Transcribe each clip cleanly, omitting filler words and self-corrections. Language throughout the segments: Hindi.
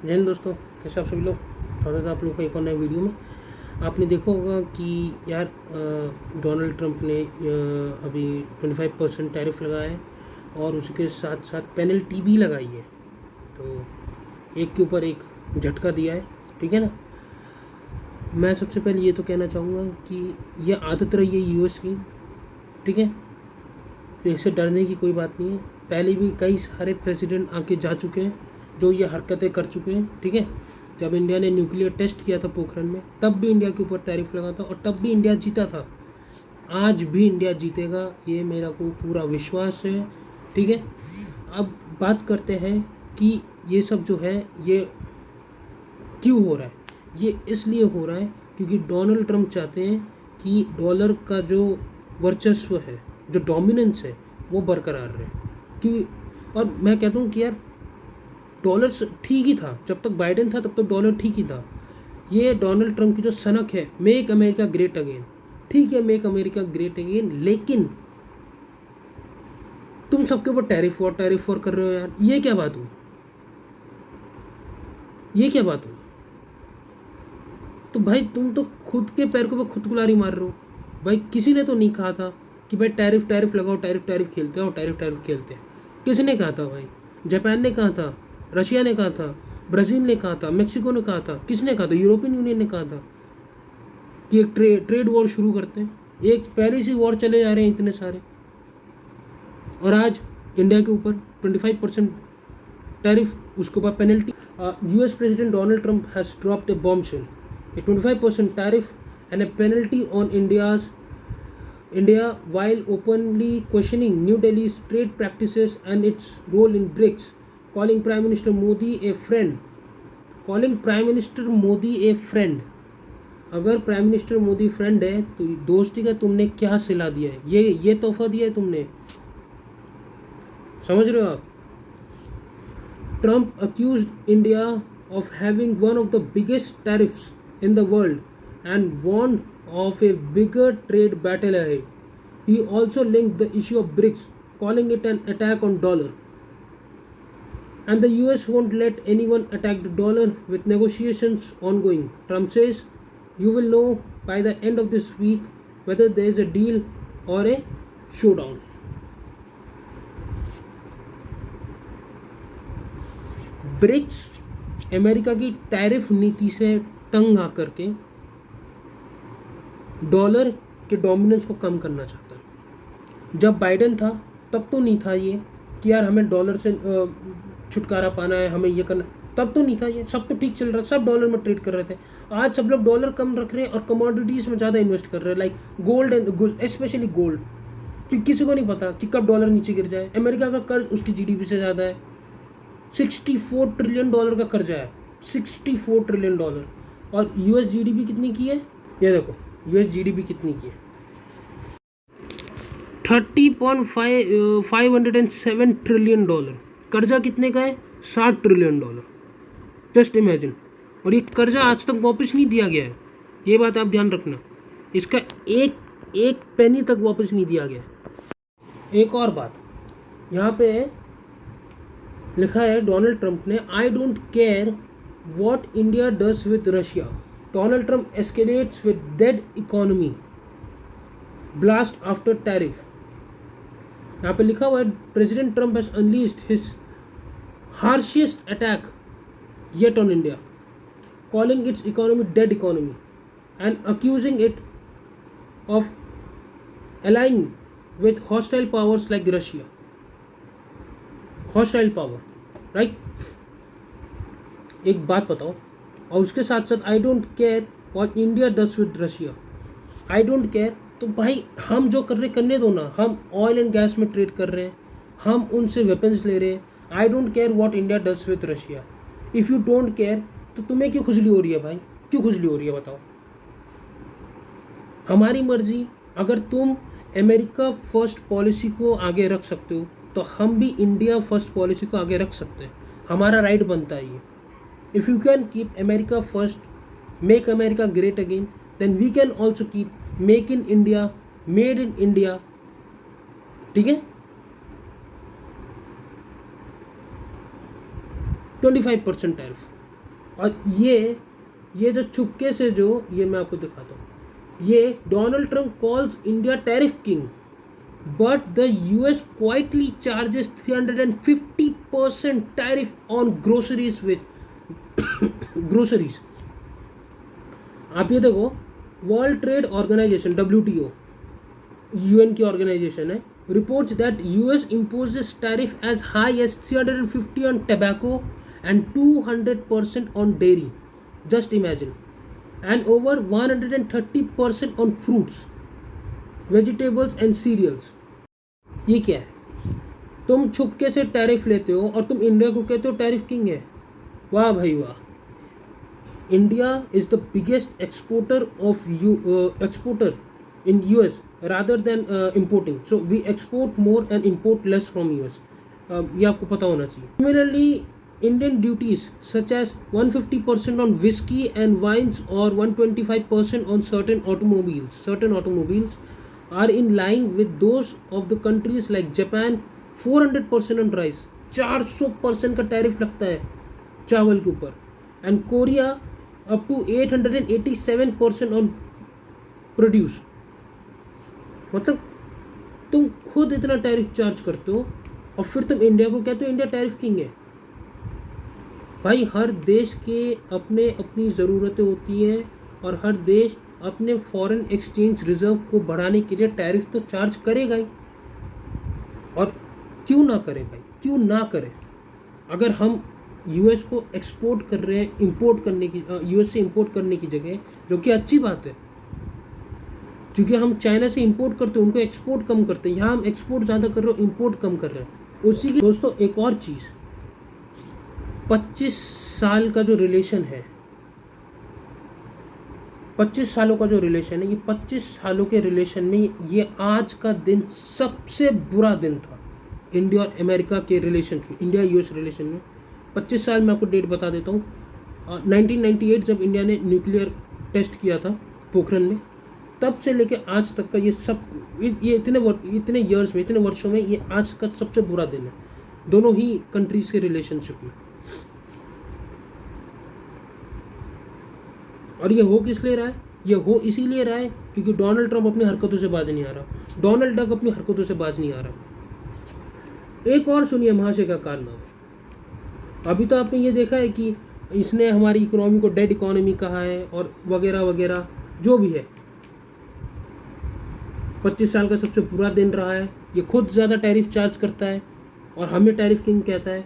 जय हिंद दोस्तों, कैसे आप सभी लोग। स्वागत है आप लोगों का एक और नए वीडियो में। आपने देखा होगा कि यार डोनाल्ड ट्रंप ने अभी 25% टैरिफ लगाया है और उसके साथ साथ पेनल्टी भी लगाई है। तो एक के ऊपर एक झटका दिया है, ठीक है ना। मैं सबसे पहले ये तो कहना चाहूँगा कि ये आदत रही है यूएस की, ठीक है। तो इससे डरने की कोई बात नहीं है। पहले भी कई सारे प्रेसिडेंट आके जा चुके हैं जो ये हरकतें कर चुके हैं, ठीक है। जब इंडिया ने न्यूक्लियर टेस्ट किया था पोखरण में, तब भी इंडिया के ऊपर टैरिफ लगा था और तब भी इंडिया जीता था। आज भी इंडिया जीतेगा, ये मेरा को पूरा विश्वास है, ठीक है। अब बात करते हैं कि ये सब जो है ये क्यों हो रहा है। ये इसलिए हो रहा है क्योंकि डोनाल्ड ट्रंप चाहते हैं कि डॉलर का जो वर्चस्व है, जो डोमिनेंस है, वो बरकरार रहे। कि और मैं कहता हूँ कि यार डॉलर ठीक ही था, जब तक बाइडेन था तब तक डॉलर ठीक ही था। ये डोनाल्ड ट्रंप की जो सनक है, मेक अमेरिका ग्रेट अगेन, ठीक है, मेक अमेरिका ग्रेट अगेन, लेकिन तुम सबके ऊपर टैरिफ वॉर कर रहे हो यार। ये क्या बात हुई, ये क्या बात हुई। तो भाई तुम तो खुद के पैर के ऊपर खुद कुल्हाड़ी मार रहे हो। भाई किसी ने तो नहीं कहा था कि भाई टैरिफ लगाओ, टैरिफ खेलते हैं और टैरिफ खेलते हैं। किसने कहा था भाई? जापान ने कहा था, रशिया ने कहा था, ब्राज़ील ने कहा था, मेक्सिको ने कहा था, किसने कहा था? यूरोपियन यूनियन ने कहा था कि एक ट्रेड वॉर शुरू करते हैं। एक पहले से वॉर चले जा रहे हैं इतने सारे, और आज इंडिया के ऊपर 25% टैरिफ, उसके ऊपर penalty. US president Donald Trump has dropped A bombshell, a 25% tariff and a penalty on India while openly questioning New Delhi's trade practices and its role in BRICS, calling Prime Minister Modi a friend. Calling Prime Minister Modi a friend. अगर प्राइम मिनिस्टर मोदी फ्रेंड है तो दोस्ती का तुमने क्या सिला दिया है? ये तोहफा दिया है तुमने, समझ रहे हो आप? Trump accused India of having one of the biggest tariffs in the world and warned of a bigger trade battle ahead. He also linked the issue of BRICS, calling it an attack on dollar. And the US won't let anyone attack the dollar with negotiations ongoing. Trump says, you will know by the end of this week whether there is a deal or a showdown. BRICS America की टैरिफ नीति से तंग आकर के डॉलर के डोमिनेंस को कम करना चाहता है। जब बाइडेन था तब तो नहीं था ये कि यार हमें डॉलर से छुटकारा पाना है, हमें ये करना, तब तो नहीं था ये। सब तो ठीक चल रहा, सब डॉलर में ट्रेड कर रहे थे। आज सब लोग डॉलर कम रख रहे हैं और कमोडिटीज़ में ज़्यादा इन्वेस्ट कर रहे हैं, like gold and specially gold, क्योंकि किसी को नहीं पता कि कब डॉलर नीचे गिर जाए। अमेरिका का कर्ज उसकी जीडीपी से ज़्यादा है, $64 ट्रिलियन का कर्जा है, $64 ट्रिलियन। और यूएस जीडीपी कितनी की है? ये देखो यूएस जीडीपी कितनी की है, 30.507 ट्रिलियन। कर्जा कितने का है? $60 ट्रिलियन। Just imagine. और ये कर्जा आज तक वापस नहीं दिया गया है, ये बात आप ध्यान रखना। इसका एक पेनी तक वापस नहीं दिया गया। एक और बात यहाँ पे लिखा है डोनाल्ड ट्रंप ने, I don't care what India does with Russia, Donald Trump escalates with dead economy, blast after tariff. यहाँ पे लिखा हुआ है, president Trump has unleashed his harshest attack yet on India, calling its economy dead economy and accusing it of allying with hostile powers like Russia. Hostile power, right? एक बात बताओ, और उसके साथ साथ आई don't care what India does with Russia. I don't care, तो भाई हम जो कर रहे करने दो ना। हम ऑयल एंड गैस में ट्रेड कर रहे हैं, हम उनसे वेपन्स ले रहे हैं। आई don't care what India does with Russia. If you don't care तो तुम्हें क्यों खुजली हो रही है भाई? क्यों खुजली हो रही है बताओ? हमारी मर्जी। अगर तुम अमेरिका फर्स्ट पॉलिसी को आगे रख सकते हो तो हम भी इंडिया फर्स्ट पॉलिसी को आगे रख सकते हैं, हमारा राइट बनता है ये। If you can keep America first, make America great again, then we can also keep make in India, made in India, ठीक है। 25% टैरिफ, और ये जो चुपके से जो, ये मैं आपको दिखाता हूँ, ये Donald Trump calls India tariff king but the US quietly charges 350% tariff on groceries with groceries. आप ये देखो, World Trade Organization WTO, UN की ऑर्गेनाइजेशन है, reports that US imposes tariff as high as 350 on tobacco and 200% on dairy. Just imagine. And over 130% on fruits, vegetables and cereals. ये क्या है? तुम छुपके से टैरिफ लेते हो और तुम इंडिया को कहते हो टैरिफ किंग है। वाह भाई वाह। India is the biggest exporter of exporter in US rather than importing, so we export more and import less from US। ये आपको पता होना चाहिए। Similarly Indian duties such as 150% on whiskey and wines or 125% on certain automobiles are in line with those of the countries like Japan. 400% on rice, 400% का टैरिफ लगता है चावल के ऊपर, and Korea up to 887% on produce. मतलब तुम खुद इतना टैरिफ चार्ज करते हो और फिर तुम इंडिया को कहते हो इंडिया टैरिफ किंग है। भाई हर देश के अपनी ज़रूरतें होती हैं और हर देश अपने फॉरेन एक्सचेंज रिजर्व को बढ़ाने के लिए टैरिफ तो चार्ज करेगा ही। और क्यों ना करे भाई, क्यों ना करे? अगर हम US को एक्सपोर्ट कर रहे हैं, इंपोर्ट करने की, US से इंपोर्ट करने की जगह, जो कि अच्छी बात है क्योंकि हम चाइना से इंपोर्ट करते हैं, उनको एक्सपोर्ट कम करते हैं। यहाँ हम एक्सपोर्ट ज़्यादा कर रहे हो, इंपोर्ट कम कर रहे हैं। उसी की दोस्तों एक और चीज़, 25 साल का जो रिलेशन है, 25 सालों का जो रिलेशन है, ये 25 सालों के रिलेशन में ये आज का दिन सबसे बुरा दिन था इंडिया और अमेरिका के रिलेशन में, इंडिया US रिलेशन में। 25 साल में आपको डेट बता देता हूँ। 1998 जब इंडिया ने न्यूक्लियर टेस्ट किया था पोखरण में, तब से लेके आज तक का ये इतने ईयर्स में, इतने वर्षों में ये आज का सबसे बुरा दिन है दोनों ही कंट्रीज़ के रिलेशनशिप में। और ये हो किस लिए रहा है? ये हो इसीलिए रहा है क्योंकि डोनाल्ड ट्रंप अपनी हरकतों से बाज नहीं आ रहा, डोनाल्ड डक अपनी हरकतों से बाज नहीं आ रहा। एक और सुनिए महाशय का कारनामा। अभी तो आपने ये देखा है कि इसने हमारी इकोनॉमी को डेड इकोनॉमी कहा है और वगैरह वगैरह जो भी है। 25 साल का सबसे बुरा दिन रहा है। ये खुद ज़्यादा टैरिफ चार्ज करता है और हमें टैरिफ किंग कहता है,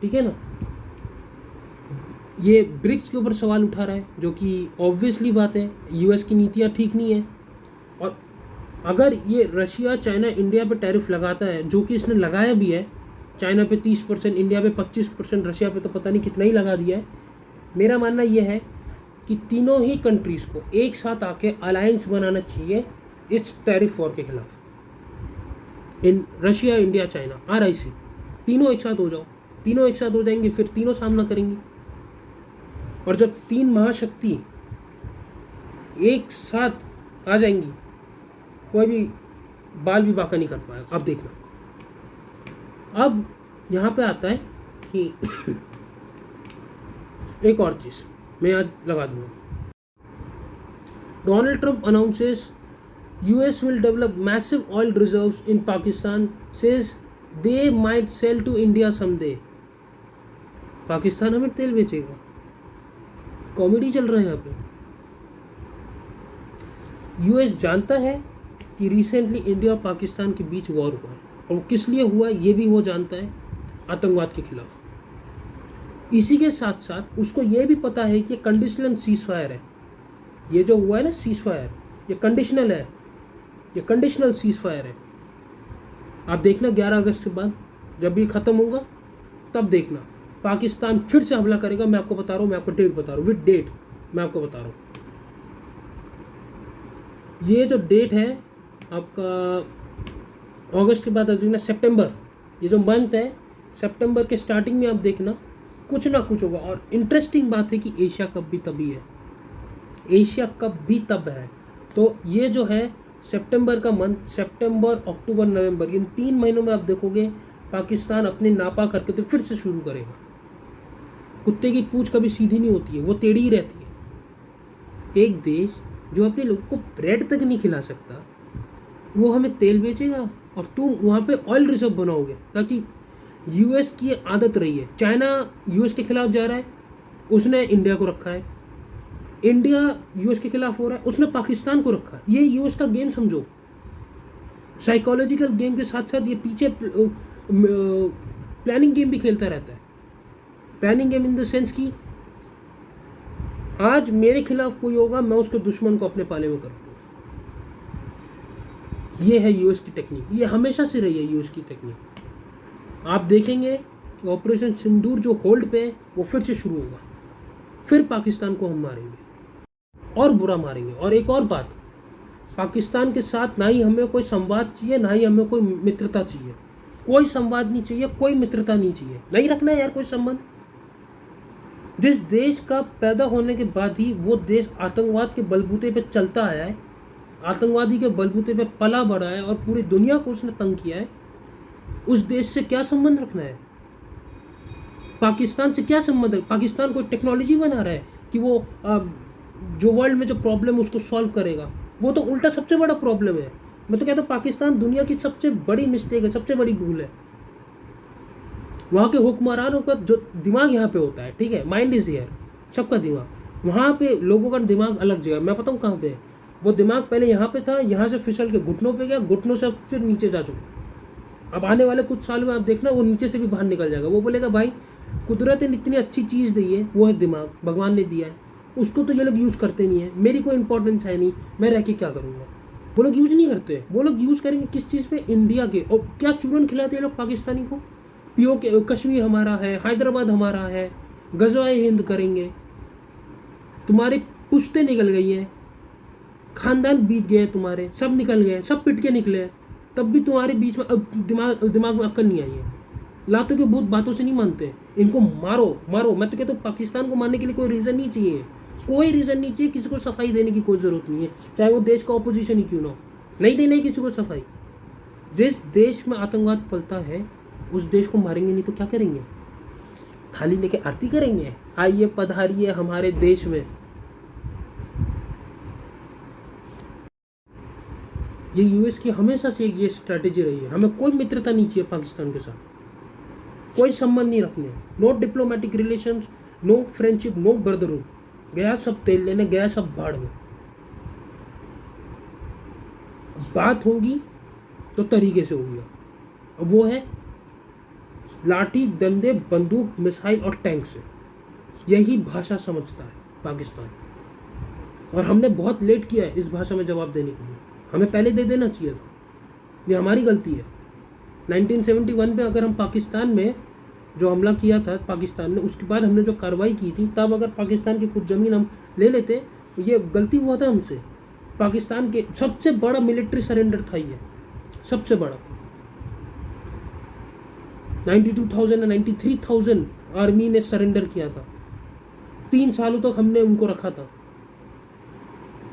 ठीक है ना। ये ब्रिक्स के ऊपर सवाल उठा रहा है, जो कि ऑब्वियसली बात है, US की नीतियाँ ठीक नहीं है। और अगर ये रशिया, चाइना, इंडिया पे टैरिफ लगाता है, जो कि इसने लगाया भी है, चाइना पे 30%, इंडिया पे 25%, रशिया पे तो पता नहीं कितना ही लगा दिया है। मेरा मानना ये है कि तीनों ही कंट्रीज़ को एक साथ आके अलायंस बनाना चाहिए इस टैरिफ वॉर के खिलाफ। In Russia, India, China, RIC, तीनों एक साथ हो जाओ। तीनों एक साथ हो जाएंगे, फिर तीनों सामना करेंगी। और जब तीन महाशक्ति एक साथ आ जाएंगी, कोई भी बाल भी बाका नहीं कर पाएगा। अब देखना, अब यहाँ पे आता है कि एक और चीज़ मैं आज लगा दूंगा। Donald Trump announces US will develop massive oil reserves in Pakistan, says they might sell to India someday. Pakistan हमें तेल बेचेगा। कॉमेडी चल रहा है यहाँ पे। US जानता है कि रिसेंटली इंडिया और पाकिस्तान के बीच वॉर हुआ है, और वो किस लिए हुआ है ये भी वो जानता है, आतंकवाद के खिलाफ। इसी के साथ साथ उसको ये भी पता है कि कंडीशनल सीज फायर है। ये जो हुआ है ना सीज फायर, ये कंडीशनल है, ये कंडीशनल सीज फायर है। आप देखना 11 अगस्त के बाद जब ये ख़त्म होगा तब देखना पाकिस्तान फिर से हमला करेगा। मैं आपको बता रहा हूँ, मैं आपको डेट बता रहा हूँ, विद डेट मैं आपको बता रहा हूँ। ये जो डेट है आपका अगस्त के बाद देखना, सितंबर, ये जो मंथ है सितंबर के स्टार्टिंग में आप देखना कुछ ना कुछ होगा। और इंटरेस्टिंग बात है कि एशिया कप भी तभी है, एशिया कप भी तब है। तो ये जो है सितंबर का मंथ, सितंबर, अक्टूबर, नवंबर, इन 3 महीनों में आप देखोगे पाकिस्तान अपने नापाक हरकतें फिर से शुरू करेगा। कुत्ते की पूंछ कभी सीधी नहीं होती है, वो टेढ़ी ही रहती है। एक देश जो अपने लोगों को ब्रेड तक नहीं खिला सकता, वो हमें तेल बेचेगा और तुम वहाँ पे ऑयल रिजर्व बनाओगे, ताकि यूएस की आदत रही है। चाइना यूएस के खिलाफ जा रहा है, उसने इंडिया को रखा है। इंडिया यूएस के खिलाफ हो रहा है, उसने पाकिस्तान को रखा है। ये यूएस का गेम समझो, साइकोलॉजिकल गेम के साथ साथ ये पीछे प्लानिंग गेम भी खेलता रहता है। Planning game in the sense कि आज मेरे खिलाफ कोई होगा, मैं उसके दुश्मन को अपने पाले में करूँगा। ये है यूएस की टेक्निक, ये हमेशा से रही है यूएस की टेक्निक। आप देखेंगे कि ऑपरेशन सिंदूर जो होल्ड पे है वो फिर से शुरू होगा, फिर पाकिस्तान को हम मारेंगे और बुरा मारेंगे। और एक और बात, पाकिस्तान के साथ ना ही हमें कोई संवाद चाहिए, ना ही हमें कोई मित्रता चाहिए। कोई संवाद नहीं चाहिए, कोई मित्रता नहीं चाहिए, नहीं रखना है यार कोई संबंध। जिस देश का पैदा होने के बाद ही वो देश आतंकवाद के बलबूते पे चलता आया है, आतंकवादी के बलबूते पे पला बढ़ा है और पूरी दुनिया को उसने तंग किया है, उस देश से क्या संबंध रखना है? पाकिस्तान से क्या संबंध है? पाकिस्तान कोई टेक्नोलॉजी बना रहा है कि वो जो वर्ल्ड में जो प्रॉब्लम है उसको सॉल्व करेगा? वो तो उल्टा सबसे बड़ा प्रॉब्लम है। मैं तो कहता हूँ पाकिस्तान दुनिया की सबसे बड़ी मिस्टेक है, सबसे बड़ी भूल है। वहाँ के हुक्मरानों का जो दिमाग यहाँ पे होता है, ठीक है, माइंड इज हियर, सबका दिमाग। वहाँ पे लोगों का दिमाग अलग जगह, मैं बताऊँ कहाँ पे है। वो दिमाग पहले यहाँ पे था, यहाँ से फिसल के घुटनों पे गया, घुटनों से फिर नीचे जा चुका। अब आने वाले कुछ साल में आप देखना वो नीचे से भी बाहर निकल जाएगा। वो बोलेगा भाई कुदरत ने इतनी अच्छी चीज़ दी है, वो है दिमाग, भगवान ने दिया है, उसको तो ये लोग यूज़ करते नहीं है, मेरी कोई इंपॉर्टेंस है नहीं, मैं रह के क्या करूँगा। वो लोग यूज़ नहीं करते, वो लोग यूज़ करेंगे किस चीज़ पे? इंडिया के। और क्या चूरन खिलाते हैं लोग पाकिस्तानी को? POK कश्मीर हमारा है, हैदराबाद हमारा है, गज़वाए हिंद करेंगे। तुम्हारी पुश्तें निकल गई हैं, खानदान बीत गए तुम्हारे, सब निकल गए, सब पिट के निकले, तब भी तुम्हारे बीच में अब दिमाग में अक्ल नहीं आई है। लातों के भूत बातों से नहीं मानते, इनको मारो मारो। मैं तो कहता हूँ पाकिस्तान को मारने के लिए कोई रीज़न नहीं चाहिए, कोई रीज़न नहीं चाहिए, किसी को सफाई देने की कोई ज़रूरत नहीं है, चाहे वो देश का ऑपोजिशन ही क्यों ना हो। नहीं देना ही किसी को सफाई। जिस देश में आतंकवाद पलता है उस देश को मारेंगे नहीं तो क्या करेंगे? थाली लेके आरती करेंगे, आइए पधारिए हमारे देश में। ये यूएस की हमेशा से ये स्ट्रैटेजी रही है। हमें कोई मित्रता नहीं चाहिए पाकिस्तान के साथ, कोई संबंध नहीं रखने, no diplomatic relations, no friendship, no brotherhood. गया सब तेल लेने, गया सब भाड़ में। बात होगी तो तरीके से होगी, अब वो है लाठी, डंडे, बंदूक, मिसाइल और टैंक से। यही भाषा समझता है पाकिस्तान, और हमने बहुत लेट किया है इस भाषा में जवाब देने के लिए। हमें पहले दे देना चाहिए था, ये हमारी गलती है। 1971 में अगर हम पाकिस्तान में जो हमला किया था पाकिस्तान ने, उसके बाद हमने जो कार्रवाई की थी, तब अगर पाकिस्तान की कुछ ज़मीन हम ले लेते, ये गलती हुआ था हमसे। पाकिस्तान के सबसे बड़ा मिलिट्री सरेंडर था ये, सबसे बड़ा। 92,000 या 93,000 आर्मी ने सरेंडर किया था। 3 सालों तक हमने उनको रखा था।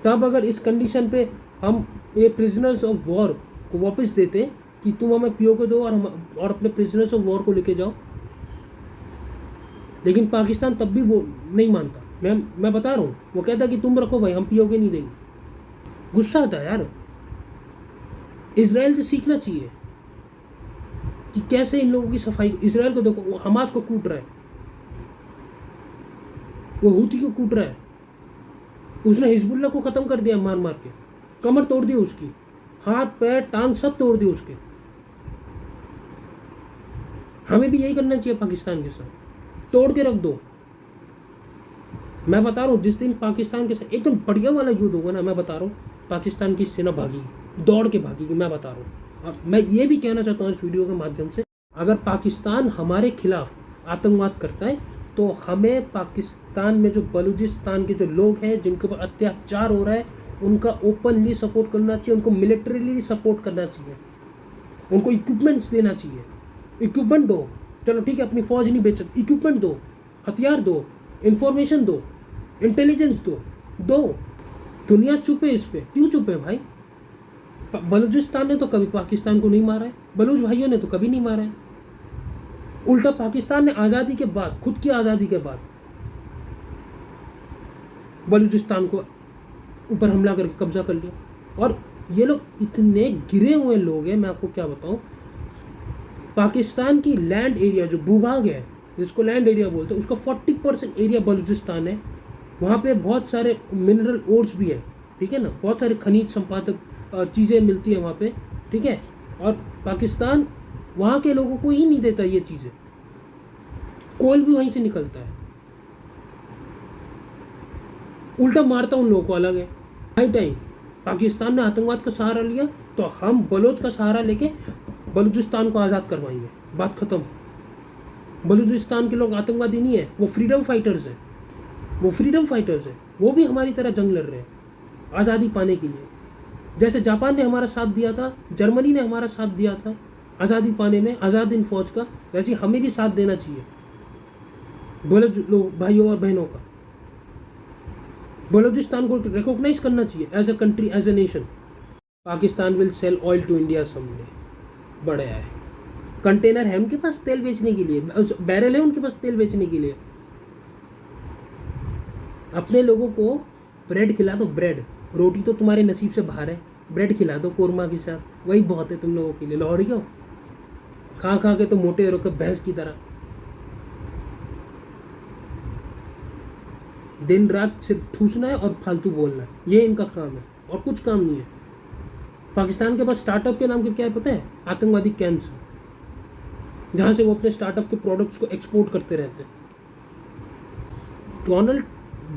तब अगर इस कंडीशन पे हम ये प्रिजनर्स ऑफ वॉर को वापस देते कि तुम हमें POK दो और अपने प्रिजनर्स ऑफ वॉर को लेके जाओ, लेकिन पाकिस्तान तब भी वो नहीं मानता। मैं बता रहा हूँ, वो कहता कि तुम रखो भाई, हम POK नहीं देंगे। गुस्सा आता है यार। इजराइल से सीखना चाहिए कि कैसे इन लोगों की सफाई। इजराइल को देखो, वो हमास को कूट रहा है, वो हूती को कूट रहा है, उसने हिजबुल्लाह को ख़त्म कर दिया मार मार के, कमर तोड़ दी उसकी, हाथ पैर टांग सब तोड़ दिए उसके। हमें भी यही करना चाहिए पाकिस्तान के साथ, तोड़ के रख दो। मैं बता रहा हूँ, जिस दिन पाकिस्तान के साथ एकदम बढ़िया वाला युद्ध होगा ना, मैं बता रहा हूँ पाकिस्तान की सेना भागेगी, दौड़ के भागेगी, मैं बता रहा हूँ। और मैं ये भी कहना चाहता हूँ इस वीडियो के माध्यम से, अगर पाकिस्तान हमारे खिलाफ आतंकवाद करता है तो हमें पाकिस्तान में जो बलूचिस्तान के जो लोग हैं जिनके ऊपर अत्याचार हो रहा है, उनका ओपनली सपोर्ट करना चाहिए, उनको मिलिट्रीली सपोर्ट करना चाहिए, उनको इक्विपमेंट्स देना चाहिए। इक्विपमेंट दो, चलो ठीक है अपनी फौज नहीं बेच सकती, इक्विपमेंट दो, हथियार दो, इंफॉर्मेशन दो, इंटेलिजेंस दो। दुनिया चुप है इस पर, क्यों चुप है भाई? बलूचिस्तान ने तो कभी पाकिस्तान को नहीं मारा है, बलूच भाइयों ने तो कभी नहीं मारा है। उल्टा पाकिस्तान ने आज़ादी के बाद, खुद की आज़ादी के बाद, बलूचिस्तान को ऊपर हमला करके कब्जा कर लिया। और ये लोग इतने गिरे हुए लोग हैं, मैं आपको क्या बताऊं। पाकिस्तान की लैंड एरिया जो भूभाग है, जिसको लैंड एरिया बोलते हैं, उसका 40% एरिया बलूचिस्तान है। वहाँ पे बहुत सारे मिनरल ओर्स भी है, ठीक है ना, बहुत सारे खनिज संपादक चीज़ें मिलती है वहाँ पे, ठीक है। और पाकिस्तान वहाँ के लोगों को ही नहीं देता ये चीज़ें, कोयल भी वहीं से निकलता है, उल्टा मारता उन लोगों को अलग है। हाई टाइम पाकिस्तान ने आतंकवाद का सहारा लिया तो हम बलोच का सहारा लेके बलूचिस्तान को आज़ाद करवाएंगे, बात ख़त्म। बलूचिस्तान के लोग आतंकवादी नहीं है, वो फ्रीडम फाइटर्स हैं, वो फ्रीडम फाइटर्स हैं, वो भी हमारी तरह जंग लड़ रहे हैं आज़ादी पाने के लिए। जैसे जापान ने हमारा साथ दिया था, जर्मनी ने हमारा साथ दिया था आज़ादी पाने में, आज़ाद हिंद फौज का, वैसे हमें भी साथ देना चाहिए बलोच लोग भाइयों और बहनों का। बलूचिस्तान को रिकॉग्नाइज करना चाहिए as a country, as a nation. Pakistan will sell oil to India someday, बढ़िया है। कंटेनर है उनके पास तेल बेचने के लिए, बैरल है उनके पास तेल बेचने के लिए। अपने लोगों को ब्रेड खिला दो, ब्रेड, रोटी तो तुम्हारे नसीब से बाहर है, ब्रेड खिला दो कोरमा के साथ, वही बहुत है तुम लोगों के लिए। लाहौरी हो, खा खा के तो मोटे हो के भैंस की तरह, दिन रात सिर्फ ठूसना है और फालतू बोलना है, ये इनका काम है और कुछ काम नहीं है। पाकिस्तान के पास स्टार्टअप के नाम के क्या है पता है? आतंकवादी कैंप्स, जहाँ से वो अपने स्टार्टअप के प्रोडक्ट्स को एक्सपोर्ट करते रहते हैं। Donald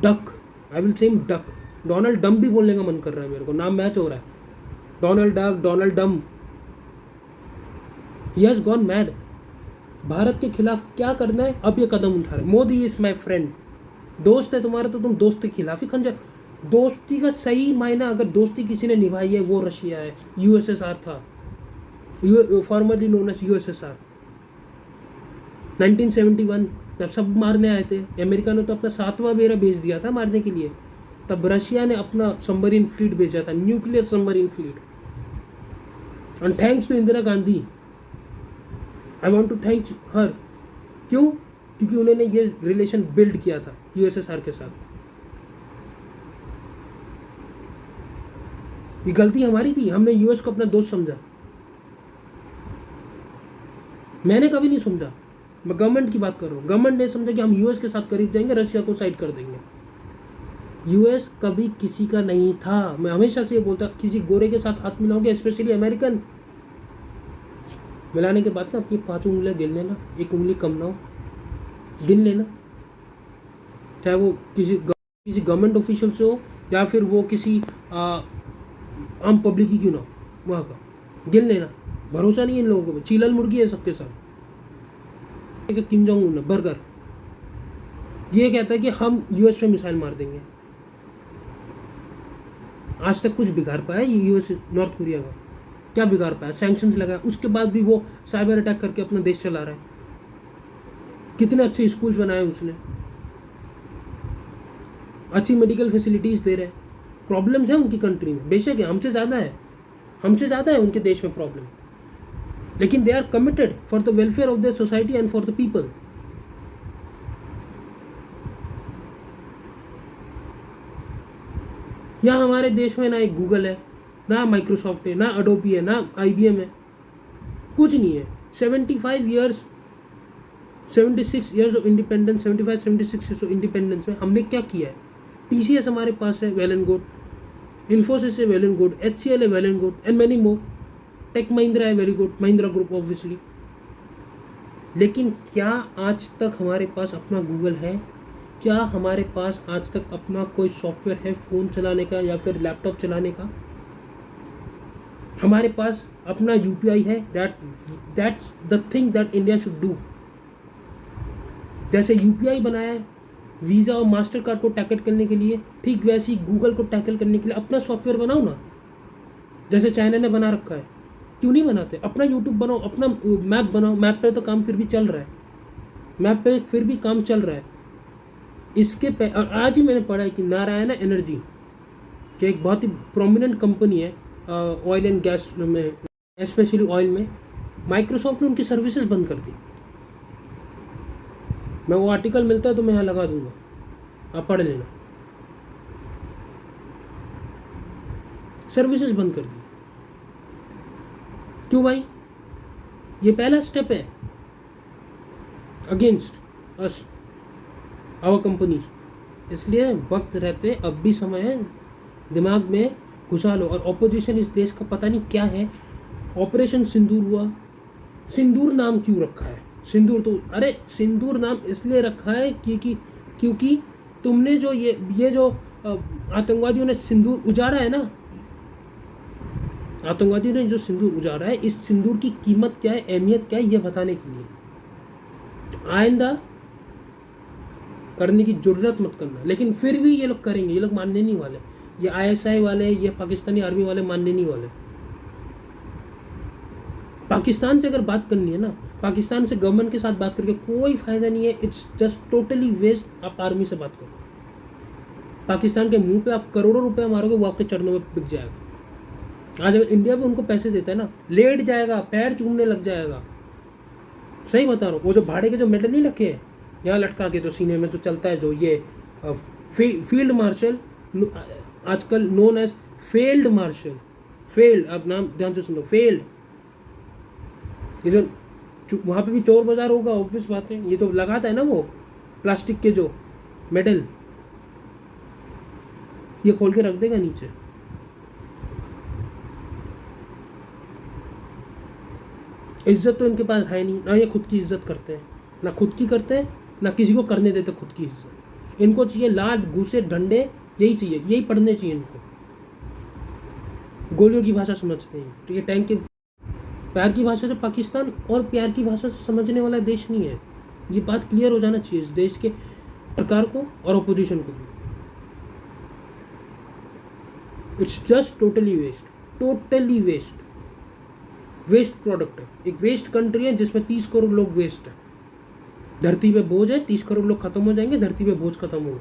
duck, I will same duck, Donald डम भी बोलने का मन कर रहा है मेरे को, नाम मैच हो रहा है। डोनाल्ड डक, डोनाल्ड डम, he has gone mad. Bharat के खिलाफ क्या करना है, अब ये कदम उठा रहे। मोदी इज माई फ्रेंड, दोस्त है तुम्हारा तो तुम दोस्त के खिलाफ ही खंजर। दोस्ती का सही मायना अगर दोस्ती किसी ने निभाई है वो रशिया है, यूएसएसआर था, फॉर्मरली नोन एज यूएसएसआर। 1971 जब सब मारने आए थे, अमेरिका ने तो अपना 7वां बेड़ा भेज दिया था मारने के लिए, तब रशिया ने अपना सबमरीन फ्लीट भेजा था, nuclear submarine fleet. And thanks to Indira Gandhi, I want to thanks her. क्यों? क्योंकि उन्होंने ये रिलेशन बिल्ड किया था यूएसएसआर के साथ। ये गलती हमारी थी, हमने यूएस को अपना दोस्त समझा। मैंने कभी नहीं समझा, मैं गवर्नमेंट की बात कर रहा हूँ। गवर्नमेंट ने समझा कि हम यूएस के साथ करीब जाएंगे, रशिया को साइड कर देंगे। यूएस कभी किसी का नहीं था, मैं हमेशा से ये बोलता, किसी गोरे के साथ हाथ मिलाओगे, स्पेशली अमेरिकन, मिलाने के बाद ना अपनी 5 उंगलियां गिन लेना, एक उंगली कम ना हो, गिन लेना। चाहे वो किसी गवर्नमेंट ऑफिशियल से हो या फिर वो किसी आम पब्लिक ही क्यों ना हो, वहाँ का गिन लेना। भरोसा नहीं है इन लोगों को, चीलल मुर्गी है सबके साथ। किम जोंग उन बर्गर ये कहता है कि हम यूएस पे मिसाइल मार देंगे। आज तक कुछ बिगाड़ पाया ये यूएस नॉर्थ कोरिया का? क्या बिगाड़ पाया? सैंक्शंस लगाया, उसके बाद भी वो साइबर अटैक करके अपना देश चला रहा है। कितने अच्छे स्कूल्स बनाए उसने, अच्छी मेडिकल फैसिलिटीज़ दे रहे हैं। प्रॉब्लम्स है उनकी कंट्री में, बेशक है, हमसे ज़्यादा है उनके देश में प्रॉब्लम, लेकिन they are committed for the welfare of the society and for the people. यहाँ हमारे देश में ना एक गूगल है, ना माइक्रोसॉफ्ट है, ना अडोबी है, ना IBM है, कुछ नहीं है। 76 years of independence, 76 years of independence में हमने क्या किया है? TCS हमारे पास है, वेल एंड गुड, इन्फोसिस है, वेल एंड गुड, HCL है, well and good, and many more. Tech Mahindra है, very good, Mahindra group obviously. लेकिन क्या आज तक हमारे पास अपना गूगल है? क्या हमारे पास आज तक अपना कोई सॉफ्टवेयर है फ़ोन चलाने का या फिर लैपटॉप चलाने का? हमारे पास अपना UPI है? That's the thing that India should do. जैसे UPI बनाया है वीज़ा और मास्टर कार्ड को टैकल करने के लिए, ठीक वैसे ही गूगल को टैकल करने के लिए अपना सॉफ्टवेयर बनाओ ना, जैसे चाइना ने बना रखा है। क्यों नहीं बनाते? अपना यूट्यूब बनाओ, अपना मैप बनाओ। मैप पे तो काम फिर भी चल रहा है, मैप पे फिर भी काम चल रहा है। इसके पे आज ही मैंने पढ़ा है कि नारायणा एनर्जी जो एक बहुत ही प्रोमिनेंट कंपनी है ऑयल एंड गैस में, स्पेशली ऑयल में, माइक्रोसॉफ्ट ने उनकी सर्विसेज बंद कर दी। मैं वो आर्टिकल मिलता है तो मैं यहाँ लगा दूंगा, आप पढ़ लेना। सर्विसेज बंद कर दी, क्यों भाई? ये पहला स्टेप है अगेंस्ट अस आवर कंपनीज। इसलिए वक्त रहते अब भी समय है, दिमाग में घुसा लो। और ऑपोजिशन इस देश का पता नहीं क्या है। ऑपरेशन सिंदूर हुआ, सिंदूर नाम क्यों रखा है? सिंदूर तो अरे सिंदूर नाम इसलिए रखा है क्योंकि तुमने जो ये जो आतंकवादियों ने सिंदूर उजाड़ा है ना, आतंकवादियों ने जो सिंदूर उजाड़ा है, इस सिंदूर की कीमत क्या है, अहमियत क्या है, ये बताने के लिए। आइंदा करने की जरूरत मत करना। लेकिन फिर भी ये लोग करेंगे, ये लोग मानने नहीं वाले। ये ISI वाले, ये पाकिस्तानी आर्मी वाले मानने नहीं वाले। पाकिस्तान से अगर बात करनी है ना, पाकिस्तान से गवर्नमेंट के साथ बात करके कोई फायदा नहीं है। It's just totally waste. आप आर्मी से बात करो, पाकिस्तान के मुंह पे आप करोड़ों रुपए मारोगे, वो आपके चरणों में बिक जाएगा। आज अगर इंडिया भी उनको पैसे देता है ना, लेट जाएगा, पैर चूमने लग जाएगा। सही बता रहा हूँ। वो जो भाड़े के जो मेडल नहीं रखे हैं यहाँ लटका के, जो सीने में जो चलता है, जो ये फील्ड मार्शल, आजकल known as failed marshal, failed, अब नाम ध्यान से सुनो, फेल्ड। ये जो वहाँ पे भी चोर बाजार होगा, ऑब्वियस बात है। ये तो लगाता है ना वो प्लास्टिक के जो मेडल, ये खोल के रख देगा नीचे। इज्जत तो इनके पास है नहीं, ना ये खुद की इज्जत करते हैं, ना खुद की करते हैं, ना किसी को करने देते खुद की इज्जत। इनको चाहिए लात, घूसे, डंडे, यही चाहिए, यही पढ़ने चाहिए इनको। गोलियों की भाषा समझते हैं, तो ये टैंक के प्यार की भाषा से पाकिस्तान और प्यार की भाषा से समझने वाला देश नहीं है। ये बात क्लियर हो जाना चाहिए इस देश के सरकार को और अपोजिशन को भी। It's just totally waste, totally waste, waste product है। एक वेस्ट कंट्री है जिसमें 30 करोड़ लोग वेस्ट है। धरती पे बोझ है, 30 करोड़ लोग खत्म हो जाएंगे, धरती पे बोझ खत्म होगा।